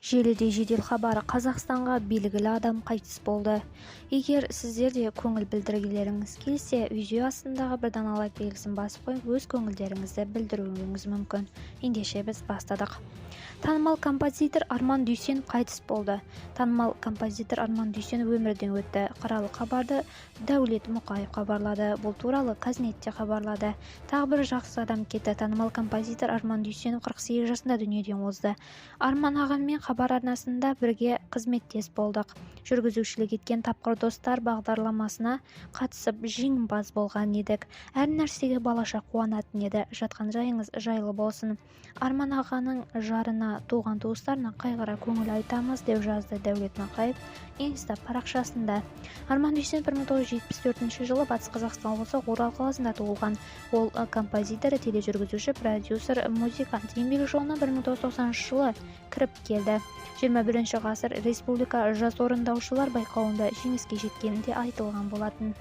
Желіде жедел хабар: Қазақстанға белгілі адам қайтыс болды. Егер сіздер де көңіл білдіргілеріңіз келсе, видео астындағы бір дана лайк белгісін басып қойып, өз көңілдеріңізді білдіруіңіз мүмкін. Ендеше біз бастадық. Танымал композитор Арман Дүйсен қайтыс болды. Танымал композитор Арман Дүйсен өмірден өтті. Қаралы хабарды Дәулет Мұқаев хабарлады. Бұл туралы Қазнетте хабарлады. Тағы бір жақсы адам кетті. Танымал композитор Арман Дүйсен 48 жасында дүниеден озды. Арман ағаммен хабар арнасында бірге қызметтес болдық. Жүргізушілік еткен Тапқыр достар бағдарламасына қатысып жеңімпаз болған едік. Әр нәрсеге балаша қуанатын еді. Жатқан жайыңыз жайлы болсын. Арман ағаның жарына, туған туыстарына қайғыра көңіл айтамыз, деп жазды Дәулет Мұқаев инста парақшасында. Арман Дүйсен 1974 жылы Батыс Қазақстан облысы Орал қаласында туылған. Ол композитор, тележүргізуші, продюсер, музыкант. Еңбек жолына 1990 жылы кіріп келді. 21 ғасыр республика жас орындаушылар байқауында жеңіске жеткені де айтылған болатын.